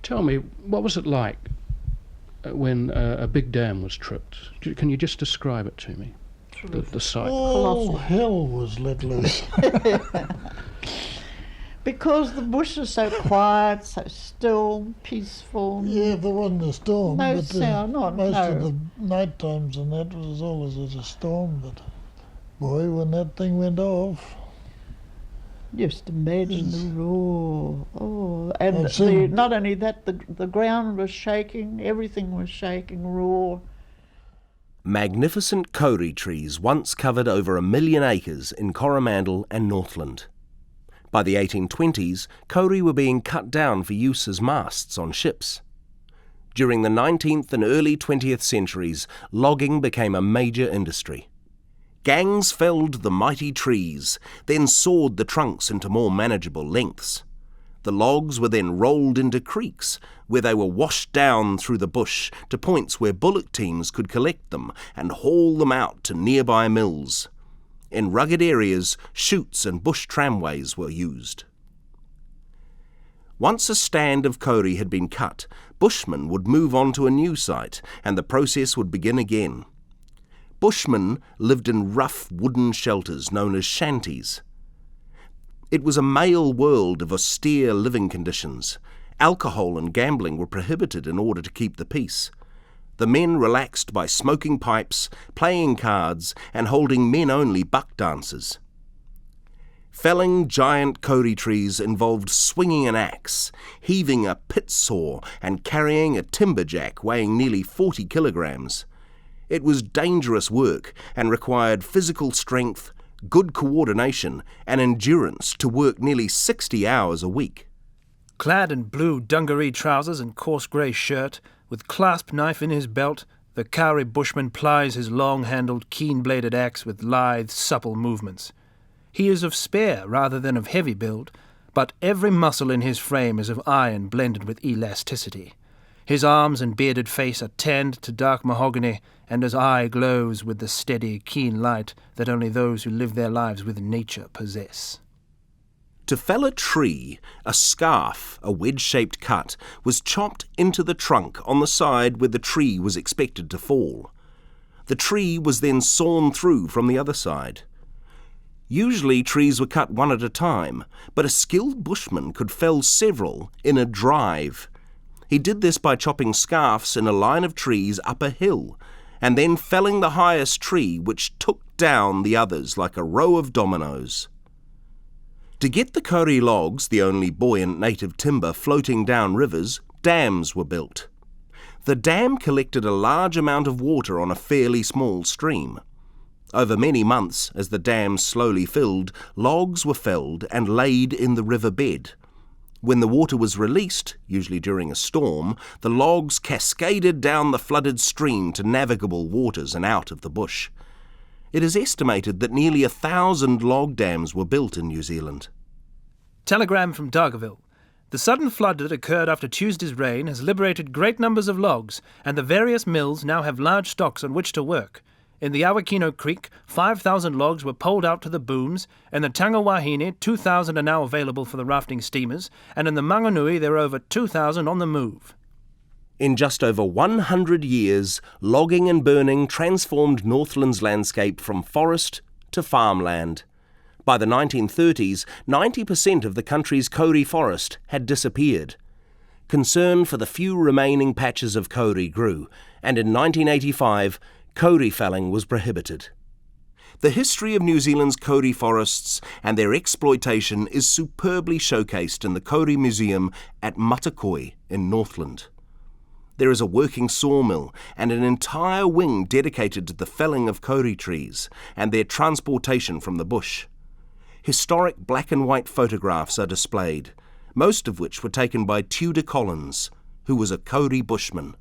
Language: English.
Tell me, what was it like when a big dam was tripped? Can you just describe it to me, the site? Oh, hell was let loose. Because the bush is so quiet, so still, peaceful. Yeah, if there wasn't a storm. No but sound, most of the night times and that was always a storm, but boy, when that thing went off. Just imagine the roar. Oh, and not only that, the ground was shaking, everything was shaking, roar. Magnificent kauri trees once covered over 1 million acres in Coromandel and Northland. By the 1820s, kauri were being cut down for use as masts on ships. During the 19th and early 20th centuries, logging became a major industry. Gangs felled the mighty trees, then sawed the trunks into more manageable lengths. The logs were then rolled into creeks, where they were washed down through the bush to points where bullock teams could collect them and haul them out to nearby mills. In rugged areas, chutes and bush tramways were used. Once a stand of kauri had been cut, bushmen would move on to a new site, and the process would begin again. Bushmen lived in rough wooden shelters known as shanties. It was a male world of austere living conditions. Alcohol and gambling were prohibited in order to keep the peace. The men relaxed by smoking pipes, playing cards, and holding men-only buck dances. Felling giant kauri trees involved swinging an axe, heaving a pit saw, and carrying a timberjack weighing nearly 40 kilograms. It was dangerous work and required physical strength, good coordination, and endurance to work nearly 60 hours a week. Clad in blue dungaree trousers and coarse grey shirt, with clasp knife in his belt, the Kauri bushman plies his long-handled, keen-bladed axe with lithe, supple movements. He is of spare rather than of heavy build, but every muscle in his frame is of iron blended with elasticity. His arms and bearded face are tanned to dark mahogany, and his eye glows with the steady, keen light that only those who live their lives with nature possess. To fell a tree, a scarf, a wedge-shaped cut, was chopped into the trunk on the side where the tree was expected to fall. The tree was then sawn through from the other side. Usually trees were cut one at a time, but a skilled bushman could fell several in a drive. He did this by chopping scarfs in a line of trees up a hill, and then felling the highest tree, which took down the others like a row of dominoes. To get the kauri logs, the only buoyant native timber floating down rivers, dams were built. The dam collected a large amount of water on a fairly small stream. Over many months, as the dam slowly filled, logs were felled and laid in the river bed. When the water was released, usually during a storm, the logs cascaded down the flooded stream to navigable waters and out of the bush. It is estimated that nearly 1,000 log dams were built in New Zealand. Telegram from Dargaville. The sudden flood that occurred after Tuesday's rain has liberated great numbers of logs, and the various mills now have large stocks on which to work. In the Awakino Creek, 5,000 logs were poled out to the booms. In the Tangawahine, 2,000 are now available for the rafting steamers, and in the Manganui there are over 2,000 on the move. In just over 100 years, logging and burning transformed Northland's landscape from forest to farmland. By the 1930s, 90% of the country's kauri forest had disappeared. Concern for the few remaining patches of kauri grew, and in 1985, kauri felling was prohibited. The history of New Zealand's kauri forests and their exploitation is superbly showcased in the Kauri Museum at Matakohe in Northland. There is a working sawmill and an entire wing dedicated to the felling of kauri trees and their transportation from the bush. Historic black and white photographs are displayed, most of which were taken by Tudor Collins, who was a kauri bushman.